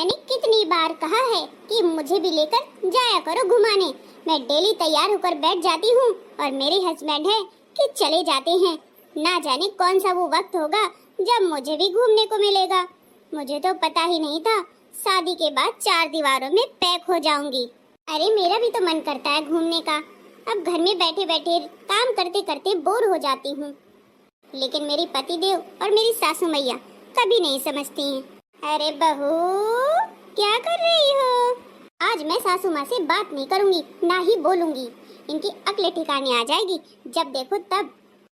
मैंने कितनी बार कहा है कि मुझे भी लेकर जाया करो घुमाने। मैं डेली तैयार होकर बैठ जाती हूँ और मेरे हस्बैंड है कि चले जाते हैं। ना जाने कौन सा वो वक्त होगा जब मुझे भी घूमने को मिलेगा। मुझे तो पता ही नहीं था शादी के बाद 4 दीवारों में पैक हो जाऊंगी। अरे मेरा भी तो मन करता है घूमने का। अब घर में बैठे बैठे काम करते करते बोर हो जाती हूँ, लेकिन मेरी पतिदेव और मेरी सासू मैया कभी नहीं समझती हैं। अरे बहू, क्या कर रही हो? आज मैं सासू माँ से बात नहीं करूँगी, ना ही बोलूँगी। इनकी अक्ल ठिकाने आ जाएगी। जब देखो तब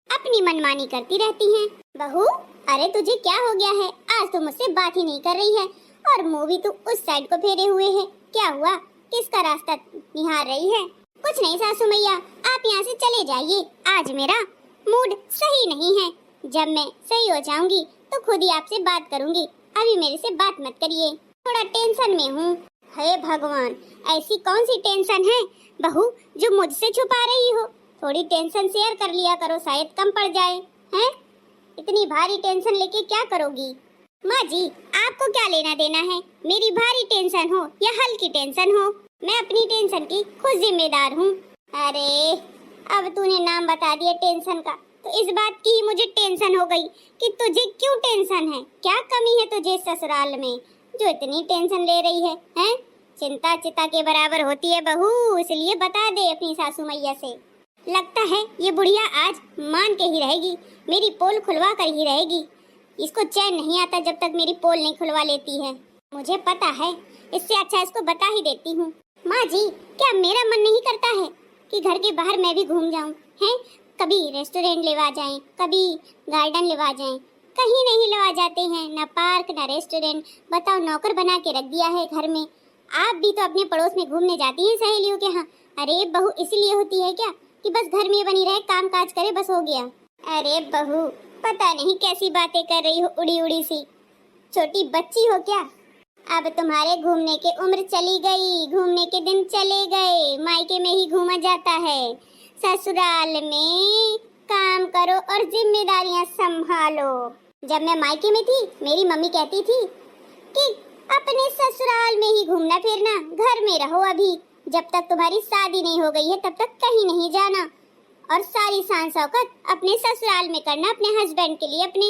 अपनी मनमानी करती रहती हैं। बहू, अरे तुझे क्या हो गया है? आज तो मुझसे बात ही नहीं कर रही है और मुँह भी तू उस साइड को फेरे हुए है। क्या हुआ? किसका रास्ता निहार रही है? कुछ नहीं सासू मैया, आप यहाँ से चले जाइए। आज मेरा मूड सही नहीं है। जब मैं सही हो जाऊंगी तो खुद ही आपसे बात करूंगी। अभी मेरे से बात मत करिए, थोड़ा टेंशन में हूँ। हे भगवान, ऐसी कौन सी टेंशन है बहू जो मुझसे छुपा रही हो? थोड़ी टेंशन शेयर कर लिया करो, शायद कम पड़ जाए। हैं? इतनी भारी टेंशन लेके क्या करोगी? माँ जी, आपको क्या लेना देना है? मेरी भारी टेंशन हो या हल्की टेंशन हो, मैं अपनी टेंशन की खुद जिम्मेदार हूँ। अरे अब तूने नाम बता दिया टेंशन का, तो इस बात की ही मुझे टेंशन हो गई कि तुझे क्यों टेंशन है। क्या कमी है तुझे ससुराल में जो इतनी टेंशन ले रही है? हैं? चिंता चिता के बराबर होती है बहू, इसलिए बता दे अपनी सासू मैया से। लगता है ये बुढ़िया आज मान के ही रहेगी, मेरी पोल खुलवा कर ही रहेगी। इसको चैन नहीं आता जब तक मेरी पोल नहीं खुलवा लेती है। मुझे पता है, इससे अच्छा इसको बता ही देती हूँ। माँ जी, क्या मेरा मन नहीं करता है कि घर के बाहर मैं भी घूम जाऊँ? हैं? कभी रेस्टोरेंट लेवा जाएं, कभी गार्डन लेवा जाएं, कहीं नहीं लेवा जाते हैं। ना पार्क ना रेस्टोरेंट। बताओ, नौकर बना के रख दिया है घर में। आप भी तो अपने पड़ोस में घूमने जाती हैं सहेलियों के यहाँ। अरे बहू, इसलिए होती है क्या कि बस घर में बनी रहे, काम काज करे, बस हो गया? अरे बहू, पता नहीं कैसी बातें कर रही हो, उड़ी उड़ी सी। छोटी बच्ची हो क्या? अब तुम्हारे घूमने की उम्र चली गई, घूमने के दिन चले गए। मायके में ही घूमा जाता है, ससुराल में काम करो और जिम्मेदारियां संभालो। जब मैं मायके में थी, मेरी मम्मी कहती थी कि अपने ससुराल में ही घूमना फिरना, घर में रहो। अभी जब तक तुम्हारी शादी नहीं हो गई है तब तक कहीं नहीं जाना, और सारी शान शौकत अपने ससुराल में करना, अपने हस्बैंड के लिए, अपने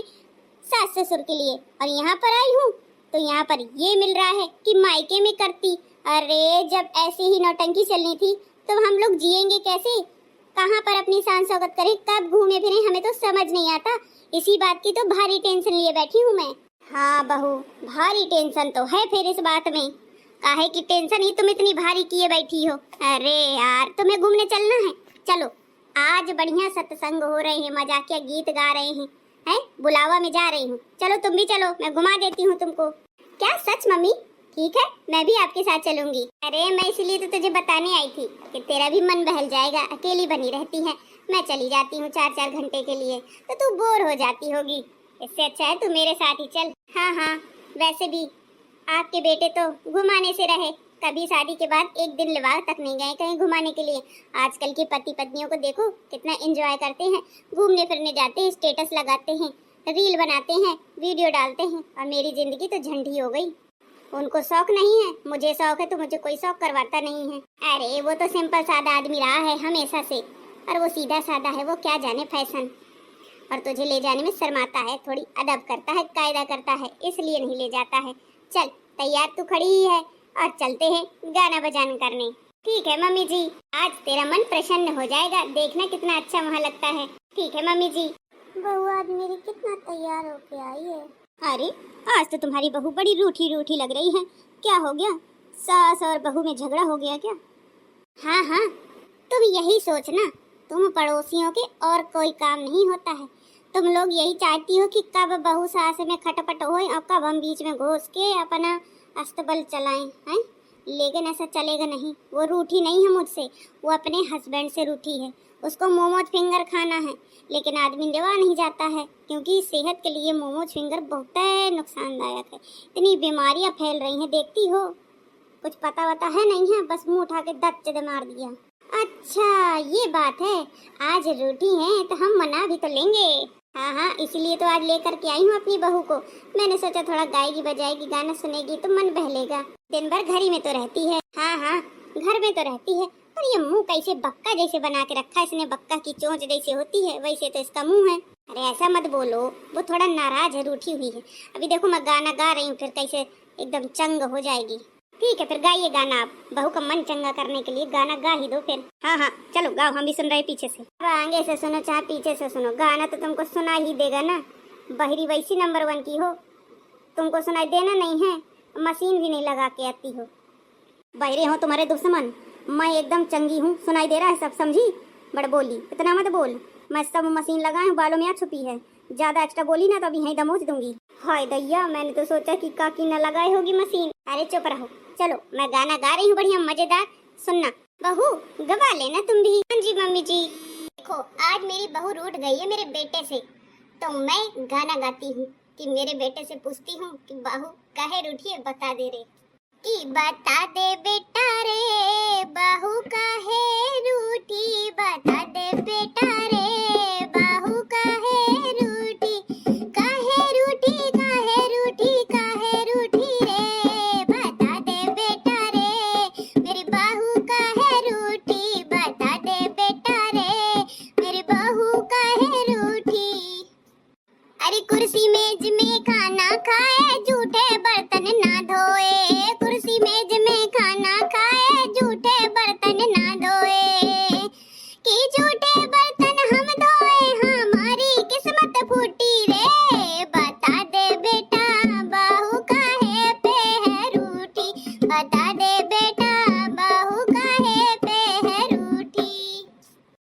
सास ससुर के लिए। और यहाँ पर आई हूँ तो यहाँ पर ये मिल रहा है कि मायके में करती। अरे जब ऐसे ही नौटंकी चलनी थी तो हम लोग जिएंगे कैसे? कहाँ पर अपनी शान शौकत करें, कब घूमे फिरें, हमें तो समझ नहीं आता। इसी बात की तो भारी टेंशन लिए बैठी हूँ मैं। हाँ बहू, भारी टेंशन तो है फिर इस बात में। काहे की टेंशन ही तुम इतनी भारी किए बैठी हो? अरे यार, तुम्हें घूमने चलना है? चलो, आज बढ़िया सत्संग हो रहे हैं, मजाकिया गीत गा रहे हैं। है? बुलावा में जा रही हूँ, चलो तुम भी चलो, मैं घुमा देती हूँ तुमको। क्या सच मम्मी? ठीक है, मैं भी आपके साथ चलूंगी। अरे मैं इसलिए तो तुझे बताने आई थी कि तेरा भी मन बहल जाएगा। अकेली बनी रहती है, मैं चली जाती हूँ 4-4 घंटे के लिए तो तू बोर हो जाती होगी। इससे अच्छा है तू मेरे साथ ही चल। हाँ हाँ, वैसे भी आपके बेटे तो घुमाने से रहे, कभी शादी के बाद एक दिन लिवास तक नहीं गए कहीं घुमाने के लिए। आजकल के पति पत्नियों को देखो कितना एंजॉय करते हैं, घूमने फिरने जाते हैं, स्टेटस लगाते हैं, रील बनाते हैं, वीडियो डालते हैं। और मेरी जिंदगी तो झंडी हो गई। उनको शौक नहीं है, मुझे शौक है तो मुझे कोई शौक करवाता नहीं है। अरे वो तो सिंपल सादा आदमी रहा है हमेशा से, और वो सीधा सादा है, वो क्या जाने फैशन। और तुझे ले जाने में शर्माता है, थोड़ी अदब करता है, कायदा करता है, इसलिए नहीं ले जाता है। चल, तैयार तू खड़ी ही है और चलते हैं गाना बजाना करने। ठीक है मम्मी जी, आज तेरा मन प्रसन्न हो जाएगा, देखना कितना अच्छा वहाँ लगता है। ठीक है मम्मी जी। बहू आज मेरी कितना तैयार होके आई है। अरे आज तो तुम्हारी बहू बड़ी रूठी रूठी लग रही है, क्या हो गया? सास और बहू में झगड़ा हो गया क्या? हाँ हाँ, तुम यही सोचना, तुम पड़ोसियों के और कोई काम नहीं होता है। तुम लोग यही चाहती हो कि कब बहू सास में खटपट हो और कब हम बीच में घुस के अपना अस्तबल चलाएं, हैं? लेकिन ऐसा चलेगा नहीं। वो रूठी नहीं है मुझसे, वो अपने हस्बैंड से रूठी है। उसको मोमोज फिंगर खाना है, लेकिन आदमी लेवा नहीं जाता है, क्योंकि सेहत के लिए मोमोज फिंगर बहुत नुकसानदायक है। इतनी बीमारियां फैल रही हैं, देखती हो। कुछ पता वता है नहीं है, बस मुंह उठा के दच्चे दे मार दिया। अच्छा ये बात है, आज रूठी है तो हम मना भी तो लेंगे। हाँ हाँ, इसलिए तो आज लेकर के आई हूँ अपनी बहू को। मैंने सोचा थोड़ा गाएगी बजाएगी, गाना सुनेगी तो मन बहलेगा। दिन भर घर ही में तो रहती है। हाँ हाँ, घर में तो रहती है, पर ये मुंह कैसे बक्का जैसे बना के रखा है इसने। बक्का की चोंच जैसे होती है वैसे तो इसका मुंह है। अरे ऐसा मत बोलो, वो थोड़ा नाराज है, रूठी हुई है। अभी देखो मैं गाना गा रही हूँ, फिर कैसे एकदम चंग हो जाएगी। ठीक है, फिर गाइए गाना आप। बहू का मन चंगा करने के लिए गाना गा ही दो फिर। हाँ हाँ चलो गाओ, हम भी सुन रहे पीछे से। आगे से सुनो चाहे पीछे से सुनो, गाना तो तुमको सुना ही देगा ना। बहरी वैसी नंबर 1 की हो, तुमको सुनाई देना नहीं है, मशीन भी नहीं लगा के आती हो। बहरे हो तुम्हारे दुश्मन, मैं एकदम चंगी हूँ, सुनाई दे रहा है सब, समझी? बड़ बोली इतना मत बोल, मैं सब मशीन लगाए हूँ, बालों में आ छुपी है। ज्यादा एक्स्ट्रा बोली ना तो अभी यहीं दमोच दूंगी। हाय दैया, मैंने तो सोचा कि काकी न लगाई होगी मशीन। अरे चुप रहो, चलो मैं गाना गा रही हूँ बढ़िया मजेदार, सुनना। बहू गवा लेना तुम भी। हाँ जी मम्मी जी। देखो आज मेरी बहू रूठ गई है मेरे बेटे से, तो मैं गाना गाती हूँ कि मेरे बेटे से पूछती हूँ कि बहू काहे रूठी है, बता दे रे। कि बता दे बेटा रे बहू काहे रूठी, बता दे बेटा रे बहू काहे रूठी, काहे रूठी काहे रूठी काहे रूठी रे, बता दे बेटा रे मेरी बहू काहे रूठी, बता दे बेटा रे मेरी बहू काहे रूठी। अरे कुर्सी मेज में खाना खाए, झूठे बर्तन ना धोए, कुर्सी मेज में खाना खाए, झूठे बर्तन ना धोए, कि झूठे बर्तन हम धोए, हमारी किस्मत फूटी रे, बता दे बेटा बहू काहे पे है रूठी, बता दे बेटा बहू काहे पे है रूठी।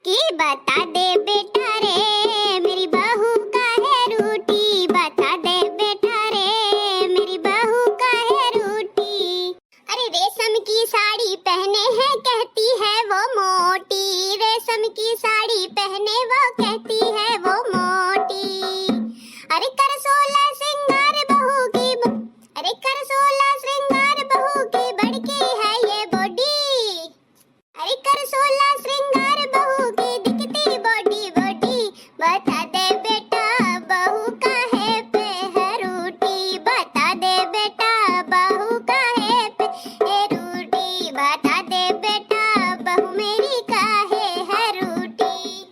कि बता दे बेटा रे मेरी बहू काहे रूठी, बता दे बेटा रे मेरी बहू काहे रूठी। अरे रेशम की साड़ी पहने हैं कहती है वो मोटी, रेशम की साड़ी पहने वो कहती है वो मोटी। अरे कर 16 श्रृंगार बहू की, अरे कर 16 श्रृंगार बहू की बड़की है ये बॉडी, अरे कर 16 श्रृंगार बहू की दिखती बॉडी बॉडी, बता दे बेटा बहू काहे पे है रूठी, बता दे बेटा बहू काहे पे है रूठी, बता दे बेटा बहू मेरी काहे है रूठी।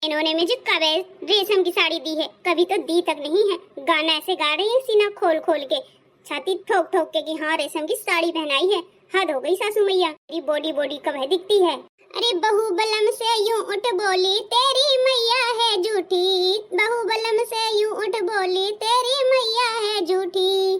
इन्होंने मुझे कब रेशम की साड़ी दी है, कभी तो दी तक नहीं है। गाना ऐसे गा रही है सीना खोल खोल के, छाती ठोक ठोक के कि हाँ रेशम की साड़ी पहनाई है। हद हो गई सासू मैया, तेरी बॉडी बॉडी कब है दिखती है। अरे बहू बलम से यूं उठ बोली तेरी मैया है झूठी, बहू बलम से यूं उठ बोली तेरी मैया है झूठी।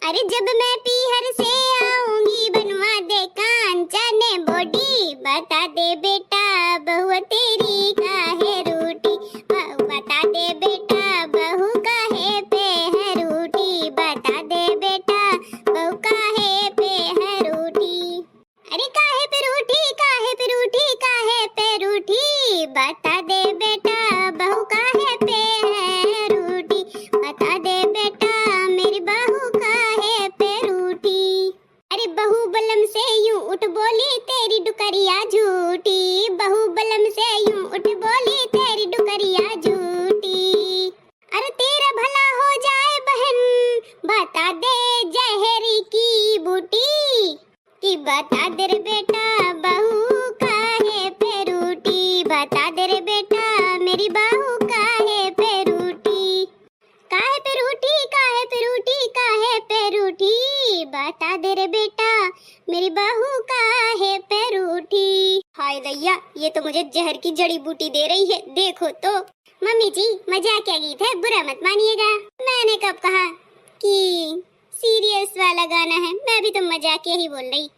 अरे जब मैं पीहर से आऊंगी बनवा दे कांचन बॉडी, बता दे बेटा बहू तेरी काहे रूठी, बता दे बेटा बहू काहे पे है रूठी, बता दे बेटा बहू काहे पे है रूठी। अरे काहे पे रूठी काहे पे रूठी काहे पे रूठी, बता दे बेटा बहू काहे पे है रूठी, बता दे बेटा मेरी बहू काहे पे रूठी। अरे बहू बलम से यूं उठ बोली तेरी डुकरिया झूठी, बहू बलम से यूं उठ बोली तेरी डुकरिया झूठी। अरे तेरा भला हो जाए बहन, बता दे जहरी की बूटी, कि बता दे रे बेटा बहू काहे पे रूठी, बता दे रे बेटा मेरी बहू काहे पे रूठी, काहे पे रूठी काहे पे रूठी काहे पे रूठी, बता दे रे बेटा मेरी बहू काहे पे रूठी। हाय दैया, ये तो मुझे जहर की जड़ी बूटी दे रही है, देखो तो। मम्मी जी मजाक क्या गीत है, बुरा मत मानिएगा। मैंने कब कहा कि सीरियस वाला गाना है, मैं भी तो मजाक ही बोल रही।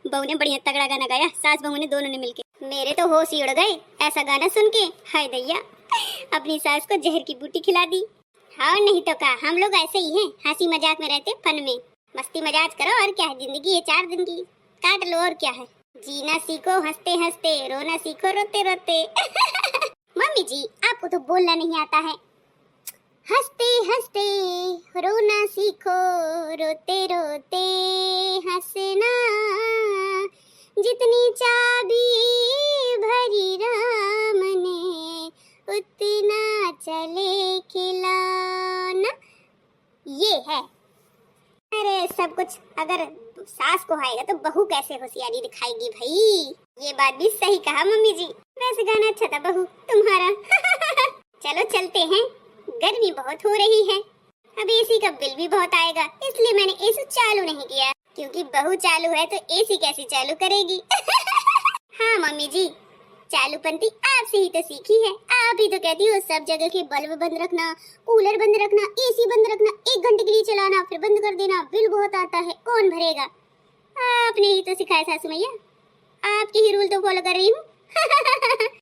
बहू ने बढ़िया तगड़ा गाना गाया, सास बहू ने दोनों ने मिलके, मेरे तो होश ही उड़ गए ऐसा गाना सुन के। हाय दैया, अपनी सास को जहर की बूटी खिला दी। हाँ नहीं तो क्या, हम लोग ऐसे ही हैं, हंसी मजाक में रहते, फन में मस्ती मजाक करो, और क्या है जिंदगी है 4 दिन की, काट लो और क्या है। जीना सीखो हंसते हंसते, रोना सीखो रोते रोते। मम्मी जी आपको तो बोलना नहीं आता है। हंसते हंसते रोना सीखो, रोते रोते हंसना, जितनी चाबी भरी राम ने उतना चले खिलौना। ये है। अरे सब कुछ अगर सास को आएगा तो बहू कैसे होशियारी दिखाएगी भाई। ये बात भी सही कहा मम्मी जी। वैसे गाना अच्छा था बहू तुम्हारा। चलो चलते हैं, गर्मी बहुत हो रही है। अब एसी का बिल भी बहुत आएगा, इसलिए मैंने एसी चालू नहीं किया, क्योंकि बहू चालू है तो एसी कैसे चालू करेगी। हाँ मम्मी जी, चालूपंती आपसे ही तो सीखी है। आप ही तो कहती हो सब जगह के बल्ब बंद रखना, कूलर बंद रखना, एसी बंद रखना, 1 घंटे के लिए चलाना फिर बंद कर देना, बिल बहुत आता है, कौन भरेगा। आपने ही तो सिखाया सासू मैया, आपके ही रूल तो फॉलो कर रही हूँ।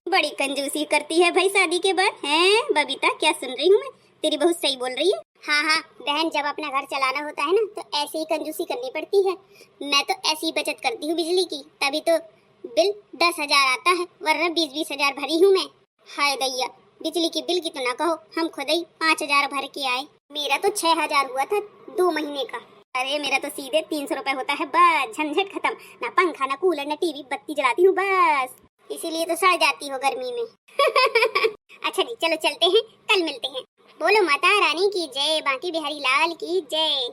बड़ी कंजूसी करती है भाई शादी के बाद। हैं बबीता, क्या सुन रही हूँ मैं? तेरी बहू सही बोल रही है। हाँ हाँ बहन, जब अपना घर चलाना होता है ना तो ऐसे ही कंजूसी करनी पड़ती है। मैं तो ऐसी ही बचत करती हूँ बिजली की, तभी तो बिल 10,000 आता है, वरना 20-20 हजार भरी हूँ मैं। हाय दैया, बिजली की बिल की तो ना कहो, हम खुद ही 5,000 भर के आए। मेरा तो 6,000 हुआ था 2 महीने का। अरे मेरा तो सीधे 300 रुपए होता है, बस झंझट खत्म। ना पंखा, ना कूलर, ना टीवी, बत्ती जलाती हूँ बस, इसीलिए तो सड़ जाती हो गर्मी में। अच्छा जी, चलो चलते हैं, कल मिलते हैं। बोलो माता रानी की जय, बांके बिहारी लाल की जय।